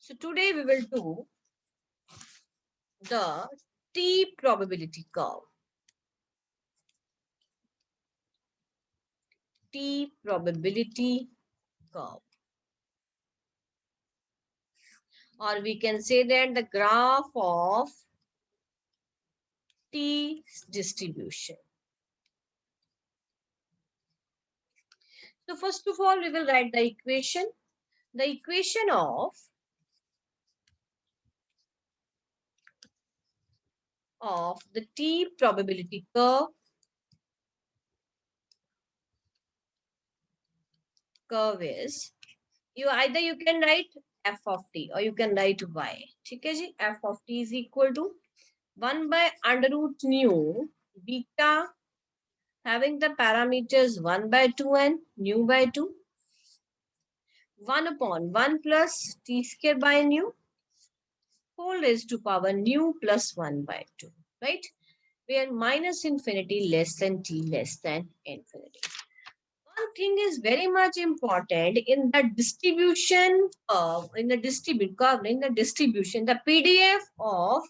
So today we will do the T probability curve. T probability curve. Or we can say that the graph of T distribution. So first of all, we will write the equation. The equation of the T probability curve is, you can write f of t or you can write y. ठीक है जी, f of t is equal to 1 by under root nu beta having the parameters 1 by 2 and nu by 2, 1 upon 1 plus t square by nu whole raised to power nu plus 1 by 2, right? Where minus infinity less than t less than infinity. One thing is very much important in the distribution of, the distribution, the PDF of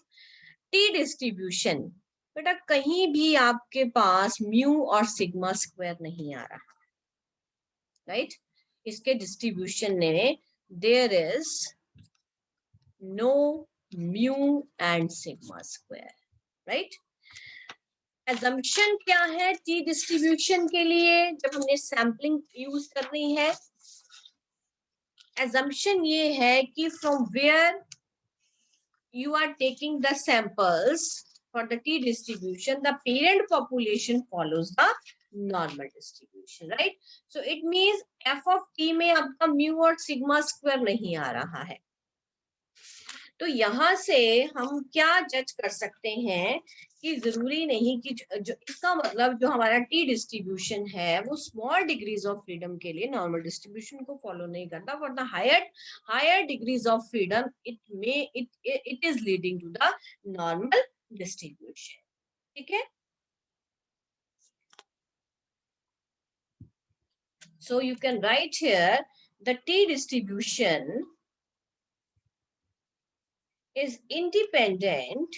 T distribution. बेटा कहीं भी आपके पास mu और sigma square नहीं आ रहा, right? इसके डिस्ट्रीब्यूशन में there is no mu and sigma square, right? Assumption क्या है टी डिस्ट्रीब्यूशन के लिए जब हमने सैम्पलिंग यूज करनी है? एजम्पशन ये है कि from where you are taking the samples for the T distribution, the parent population follows the normal distribution, right? So it means f of t में आपका म्यू और सिग्मा स्क्वायर नहीं आ रहा है. तो यहां से हम क्या जज कर सकते हैं कि जरूरी नहीं कि जो इसका मतलब जो हमारा टी डिस्ट्रीब्यूशन है वो स्मॉल डिग्रीज ऑफ फ्रीडम के लिए नॉर्मल डिस्ट्रीब्यूशन को फॉलो नहीं करता. For the higher degrees of freedom it is leading to the normal distribution. ठीक है? So you can write here the T distribution is independent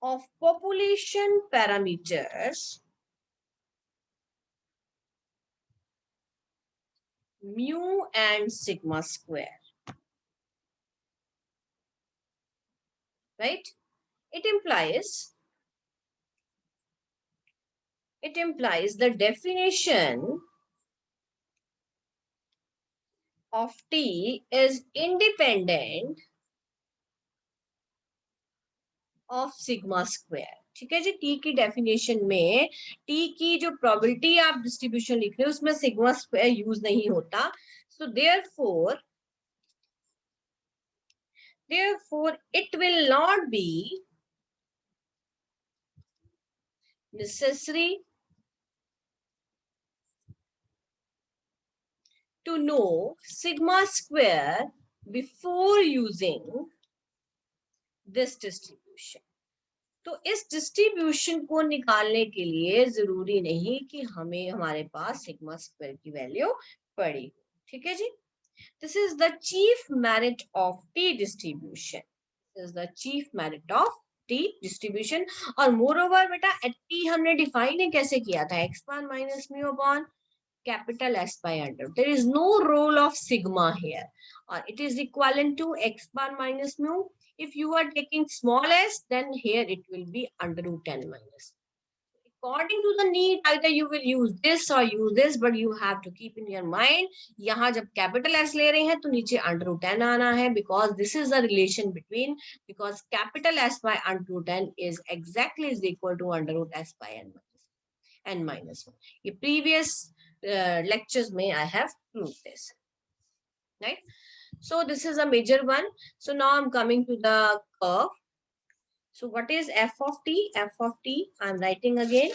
of population parameters mu and sigma square, right? It implies the definition of T is independent of sigma square. ठीक है जी, T की definition में T की जो probability आप distribution लिख रहे हो उसमें सिग्मा स्क्वायर यूज नहीं होता. सो therefore it will not be necessary to know sigma square before using this distribution. तो इस डिस्ट्रीब्यूशन को निकालने के लिए जरूरी नहीं कि हमें हमारे पास सिग्मा स्क्वायर की वैल्यू पड़ी. ठीक है जी? This is the chief merit of t distribution. This is the chief merit of t distribution. और moreover beta at t हमने डिफाइन कैसे किया था? X bar minus mu upon capital S by under. There is no role of sigma here. It is equivalent to x bar minus mu. If you are taking small s, then here it will be under root n minus. According to the need, either you will use this or use this, but you have to keep in your mind, यहाँ जब capital S ले रहे हैं तो नीचे under root n आना है, because this is the relation between, because capital S by under root n is exactly is equal to under root S by n minus 1. ये previous lectures may I have proved this, right? So this is a major one. So now I'm coming to the curve. So what is f of t? F of t, I'm writing again.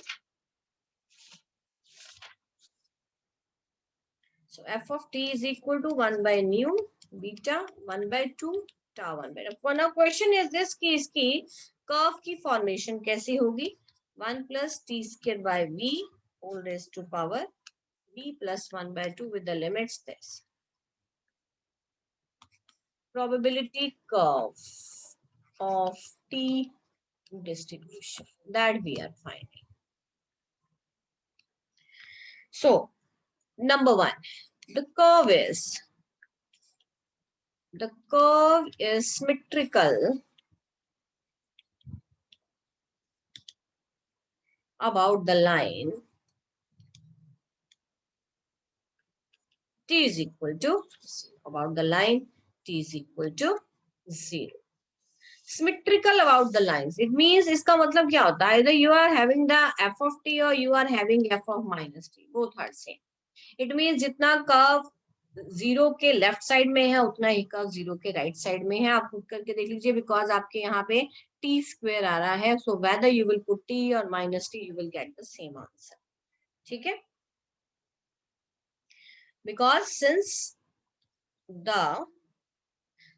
So f of t is equal to 1 by nu beta 1 by 2 tau 1 by. Now question is this कि इसकी curve की formation कैसी होगी? 1 plus t square by v whole raised to power b plus 1 by 2 with the limits this. probability curve of T distribution that we are finding. So, number one, the curve is symmetrical about the line T is equal to 0. Symmetrical about the lines. It means इसका मतलब क्या होता है? Either you are having the f of t or you are having f of minus t. Both are same. It means जितना curve 0 के left side में है उतना ही कर्व 0 के राइट साइड में है. आप पुट करके देख लीजिए, बिकॉज आपके यहाँ पे t स्क्वायर आ रहा है. So whether you will put t or minus t, you will get the same answer. ठीक है? Because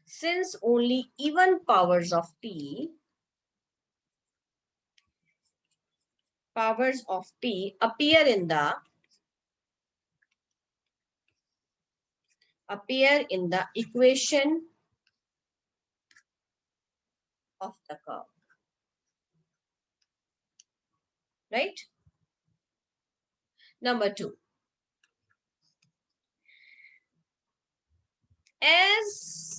since only even powers of t appear in the equation of the curve, right? Number two, as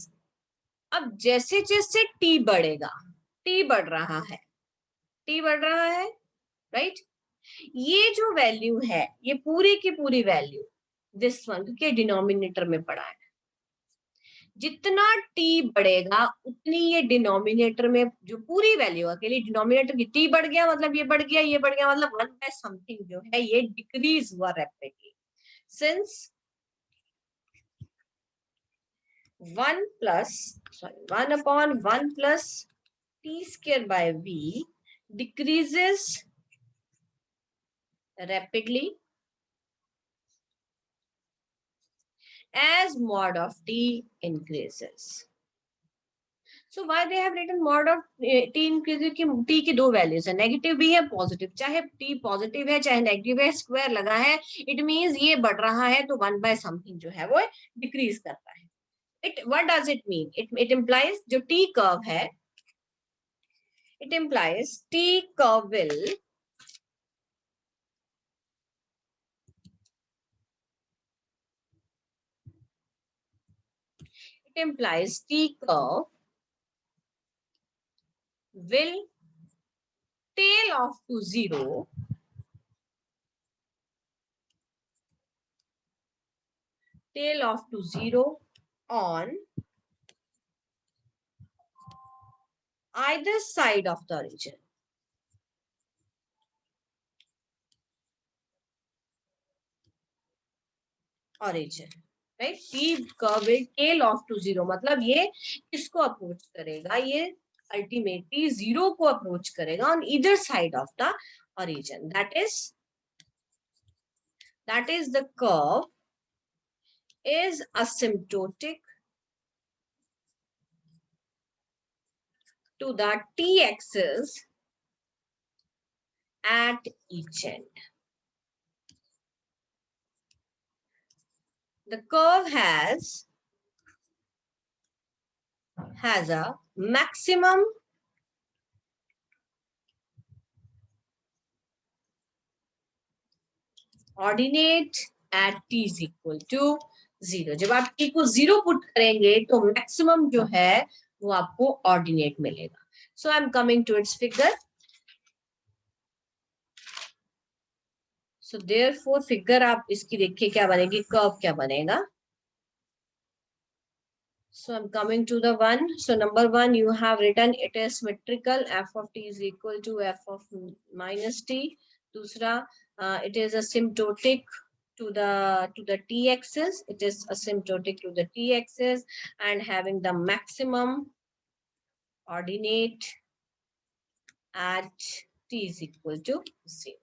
अब जैसे जैसे t बढ़ेगा, t बढ़ रहा है, right? ये जो वैल्यू है, ये पूरी की पूरी वैल्यू, दिस वन, क्योंकि डिनोमिनेटर में पड़ा है, जितना t बढ़ेगा उतनी ये डिनोमिनेटर में जो पूरी वैल्यू है, के लिए डिनोमिनेटर की t बढ़ गया मतलब ये बढ़ गया, ये बढ़ गया मतलब 1/something जो है ये डिक्रीज हुआ rapidly. Since 1/1 plus t square by v decreases rapidly as mod of t increases. So why they have written mod of t increases? कि t की दो वैल्यूज है, नेगेटिव भी है पॉजिटिव. चाहे t पॉजिटिव है चाहे नेगेटिव है, स्क्वायर लगा है, इट मींस ये बढ़ रहा है तो 1/something जो है वो डिक्रीज करता है. What does it mean? It implies जो t curve है, it implies t curve will tail off to 0 on either side of the origin. Right? T curve will tail off to 0. मतलब ये किसको अप्रोच करेगा? ये ultimately 0 को approach करेगा on either side of the origin. That is the curve is asymptotic to the t-axis at each end. The curve has a maximum ordinate at t is equal to 0. जब आप t को 0 put करेंगे तो maximum जो है वो आपको ordinate मिलेगा. So I am coming to its figure. So therefore figure आप इसकी देखिए क्या बनेगी, कर्व क्या बनेगा. So I'm coming to the one. So number one, you have written it is symmetrical. F of t is equal to f of minus t. दूसरा, it is asymptotic to the t-axis. It is asymptotic to the t-axis and having the maximum ordinate at t is equal to 0.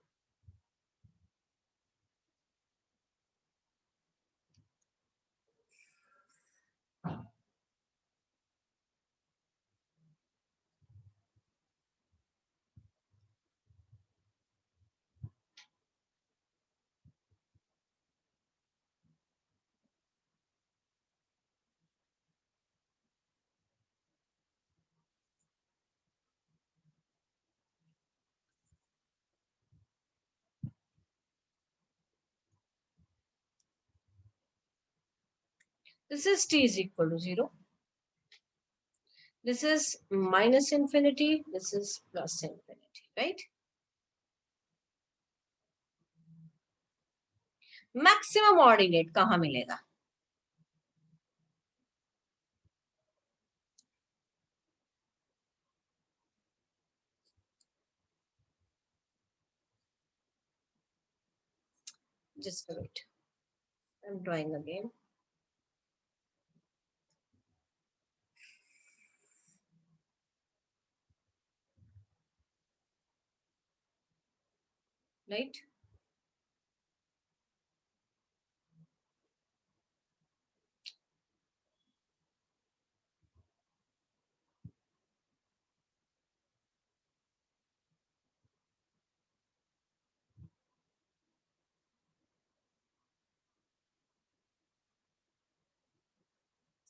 This is t is equal to 0. This is minus infinity. This is plus infinity, right? Maximum ordinate कहाँ मिलेगा? Just wait. I'm drawing again. Right?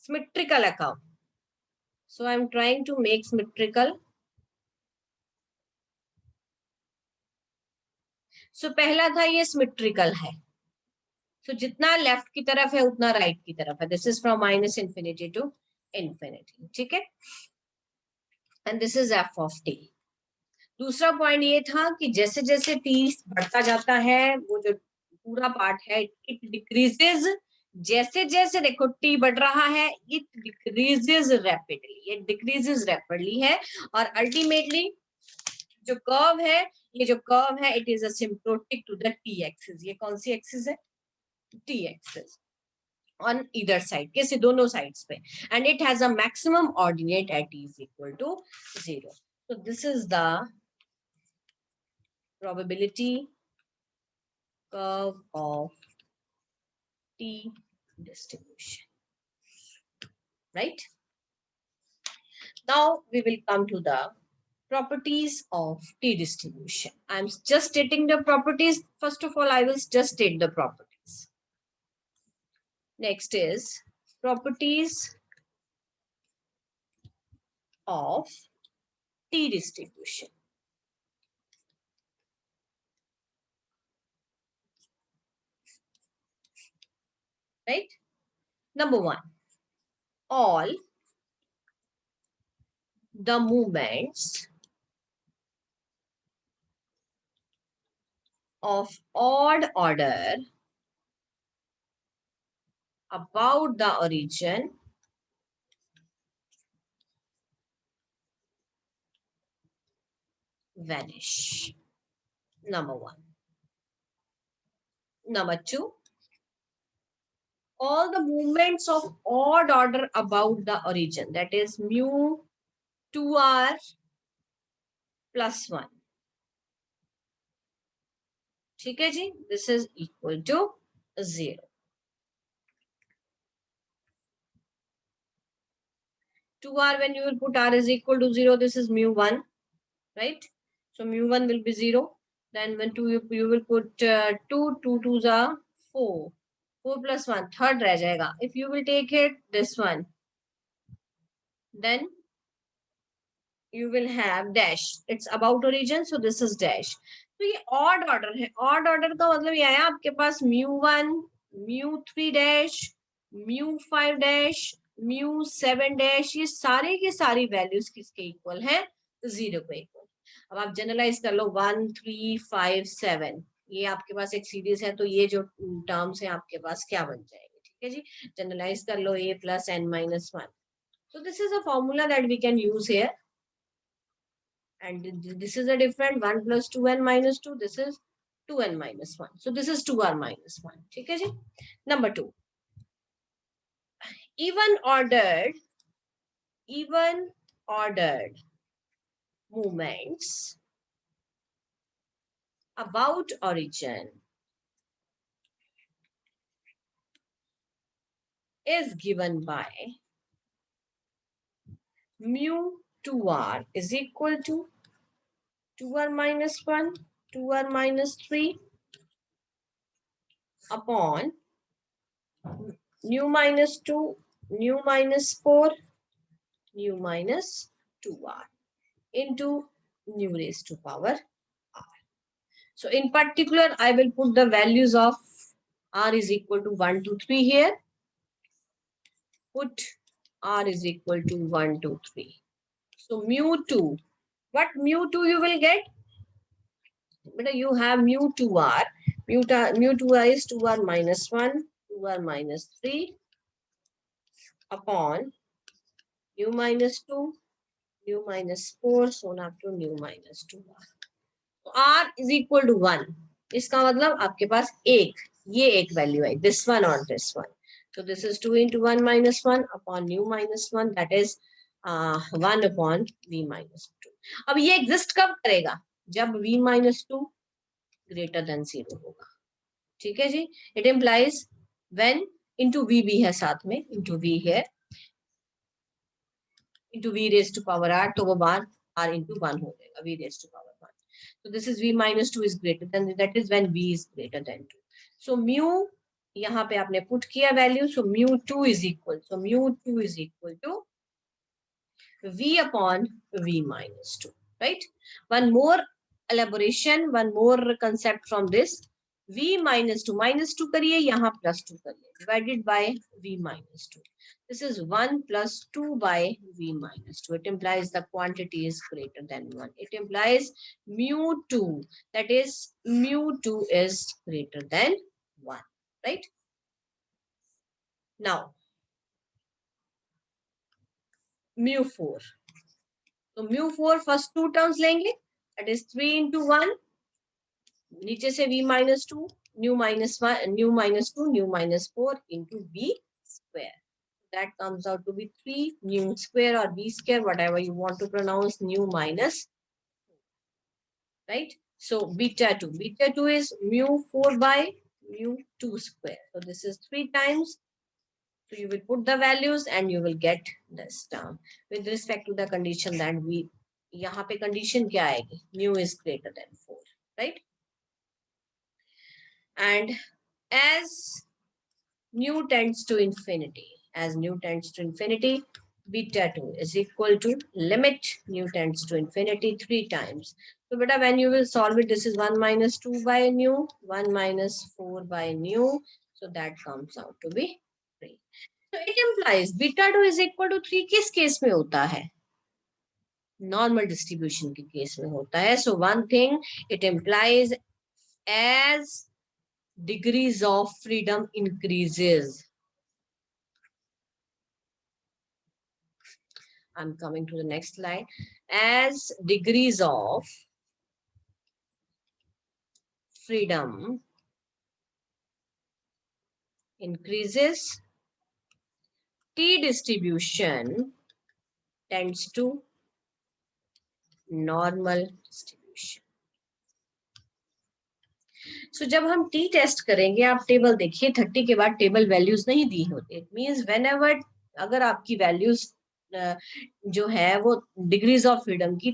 Symmetrical account. So I'm trying to make symmetrical. So पहला था ये symmetrical है. So जितना left की तरफ है उतना राइट की तरफ है. This is from minus infinity to infinity. ठीक है? And this is f of t. दूसरा पॉइंट ये था कि जैसे जैसे t बढ़ता जाता है, वो जो पूरा पार्ट है, इट डिक्रीजेस. जैसे जैसे देखो t बढ़ रहा है, इट डिक्रीजेस रैपिडली. ये डिक्रीजेस रैपिडली है. और अल्टीमेटली जो कर्व है, ये जो कर्व है, it is asymptotic to the t axis. ये कौन सी एक्सिस है? t axis on either side. कैसे? दोनों साइड्स पे. And it has a maximum ordinate at t is equal to 0. So this is the probability curve of t distribution. Right? Now we will come to the properties of t distribution. I'm just stating the properties. First of all, I will just state the properties. Next is properties of t distribution. Right? Number one, all the movements of odd order about the origin vanish. Number one. Number two, all the movements of odd order about the origin, that is mu 2r plus 1. ठीक है जी? This is equal to 0. 2r, when you will put r is equal to 0, this is mu 1, right? So mu 1 will be 0. Then when 2, you will put 2, 2 2s are 4. 4 plus 1, third रह जाएगा. If you will take it, this one, then you will have dash. It's about origin, so this is dash. तो ये odd order है. Odd order का मतलब ये है आपके पास mu 1, mu 3 dash, mu 5 dash, mu 7 dash, ये सारे की सारी वैल्यूज किसके इक्वल है? 0 के इक्वल. अब आप जनरलाइज कर लो 1, 3, 5, 7. ये आपके पास एक सीरीज है, तो ये जो टर्म्स है आपके पास क्या बन जाएंगे? ठीक है जी? जनरलाइज कर लो a plus n minus 1. So this is a formula that we can use here. And this is a different 1 plus 2n minus 2. This is 2n minus 1. So this is 2r minus 1. ठीक है जी? Number 2. Even ordered movements about origin is given by mu 2r is equal to 2r minus 1, 2r minus 3 upon nu minus 2, nu minus 4, nu minus 2r into nu raised to power r. So in particular, I will put the values of r is equal to 1, 2, 3 here. put r is equal to 1, 2, 3. So mu2, what mu2 you will get? But you have mu2r, mu2r is 2r minus 1, 2r minus 3 upon mu minus 2, mu minus 4, so on up to mu minus 2r. तो r is equal to 1. इसका मतलब आपके पास ये एक value है, this one or this one. So this is 2 into 1 minus 1 upon mu minus 1, that is 1 upon v minus 2. अब ये exist कब करेगा? जब v minus 2 greater than 0 होगा. ठीक है जी. It implies when into v भी है साथ में, into v है, into v raised to power r, तो वो बार r into 1 हो जाएगा, v raised to power 1. So this is v minus 2 is greater than, that is when v is greater than 2. So mu यहाँ पे आपने put किया value, so mu2 is equal, so mu2 is equal to v upon v minus 2, right? One more elaboration, one more concept from this. V minus 2 करिए, यहाँ plus 2 करिए, divided by v minus 2. This is 1 plus 2 by v minus 2. It implies the quantity is greater than 1. It implies mu2, that is mu2 is greater than 1, right? Now, mu4. So mu4 first two terms लेंगे, that is 3 into 1. नीचे से v minus 2, nu minus 1, nu minus 2, nu minus 4 into v square. That comes out to be 3 nu square or v square, whatever you want to pronounce, nu minus 4, right? So beta 2 is mu 4 by mu 2 square. So this is 3 times. So you will put the values and you will get this term. With respect to the condition that we, यहाँ पे condition क्या आएगी? Mu is greater than 4, right? And as nu tends to infinity, beta 2 is equal to limit nu tends to infinity 3 times. So beta, when you will solve it, this is 1 minus 2 by nu, 1 minus 4 by nu. So that comes out to be 3. So it implies beta 2 is equal to 3 किस case में होता है? Normal distribution के case में होता है. So one thing, it implies as degrees of freedom increases. I'm coming to the next slide. As degrees of freedom increases, T distribution tends to normal distribution. So जब हम T test करेंगे, आप table देखिए, 30 के बाद table values नहीं दी होती. It means whenever अगर आपकी वैल्यूज जो है वो डिग्रीज ऑफ फ्रीडम की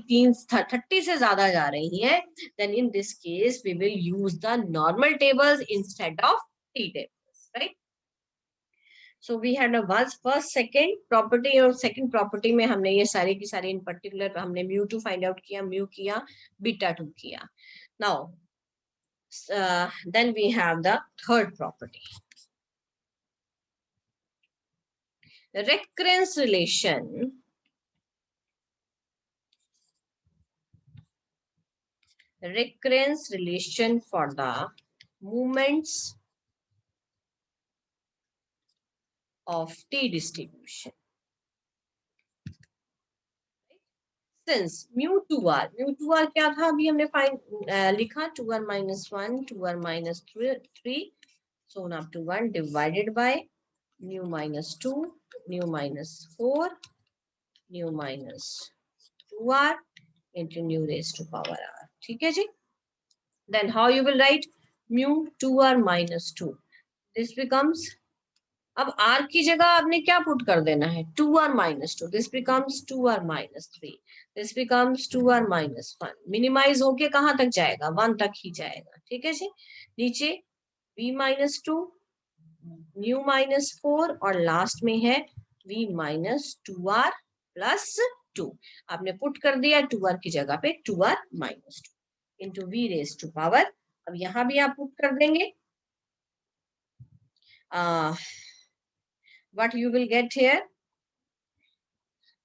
30 से ज्यादा जा रही है, then in this case we will use the normal tables instead of T tables, right? So we had first second property, और सेकंड प्रॉपर्टी में हमने ये सारी की सारी इन पर्टिकुलर हमने mu2 फाइंड आउट किया, mu किया, beta 2 किया. Now then we have the third property, the recurrence relation for the moments of T distribution. Since mu2r क्या था अभी हमने लिखा, 2r minus 1, 2r minus 3, so on up to 1 divided by mu minus 2, mu minus 4, mu minus 2r into nu raised to power r. ठीक है जी? Then how you will write mu 2r minus 2? This becomes, अब r की जगह आपने क्या put कर देना है? 2r minus 2. This becomes 2r minus 3. This becomes 2r minus 1. Minimise होके कहाँ तक जाएगा? 1 तक ही जाएगा. ठीक है जी? नीचे v minus 2, nu minus 4 और लास्ट में है v minus 2r plus 2. आपने पुट कर दिया 2r की जगह पे 2r minus 2 into v raised to power. अब यहाँ भी आप पुट कर देंगे what you will get here,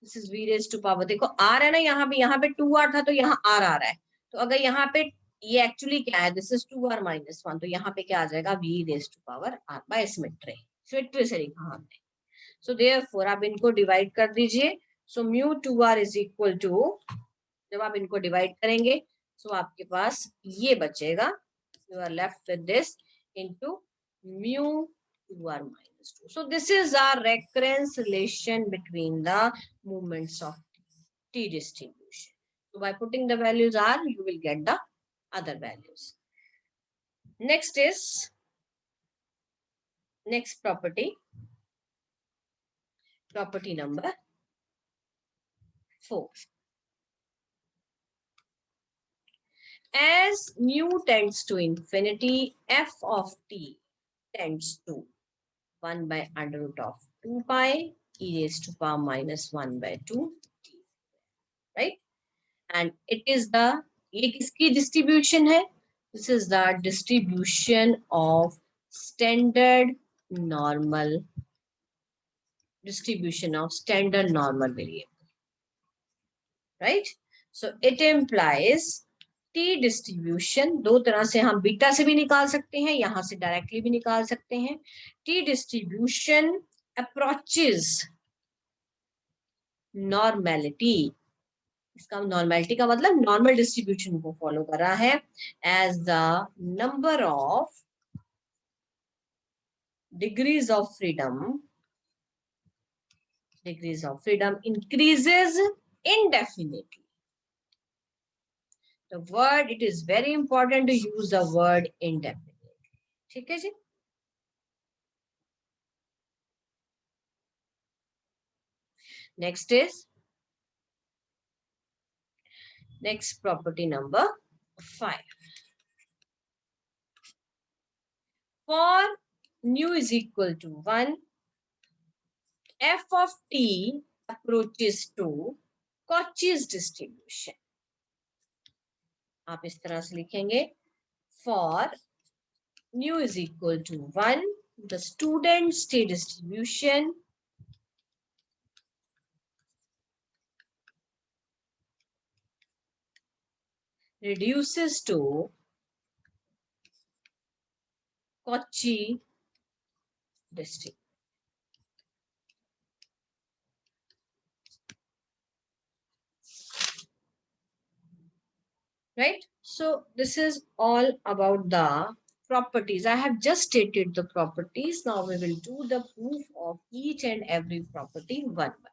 this is v raised to power, देखो r है ना, यहाँ पे 2r था तो यहाँ r आ रहा है, तो अगर यहाँ पे ये एक्चुअली क्या है, दिस इज 2r minus 1, तो यहाँ पे क्या आ जाएगा, v raised to power r by symmetry से लिखा हमने। सो देयरफॉर आप इनको डिवाइड कर दीजिए, so mu 2r is equal to, जब आप इनको डिवाइड करेंगे सो आपके पास ये बचेगा, you are left with this into mu 2r minus 2. So this is our recurrence relation between the moments of T distribution. So by putting the values R, you will get the other values. Next is, next property number 4. As mu tends to infinity, f of t tends to 1 by under root of 2 pi e raised to power minus 1 by 2 t, right? And it is the, ये किसकी distribution है? This is the distribution of standard normal, distribution of standard normal variable, right? So it implies T distribution, दो तरह से हम beta से भी निकाल सकते हैं, यहां से डायरेक्टली भी निकाल सकते हैं। T distribution approaches normality, इसका नॉर्मेलिटी का मतलब नॉर्मल डिस्ट्रीब्यूशन को फॉलो कर रहा है, as the number of degrees of freedom increases indefinitely. The word, it is very important to use the word indefinitely. ठीक है जी? Next is, next property number 5. For nu is equal to 1, f of t approaches to Cauchy's distribution. आप इस तरह से लिखेंगे, for nu is equal to 1, the student state distribution reduces to Cauchy distribution. Right? So this is all about the properties. I have just stated the properties. Now we will do the proof of each and every property one by one.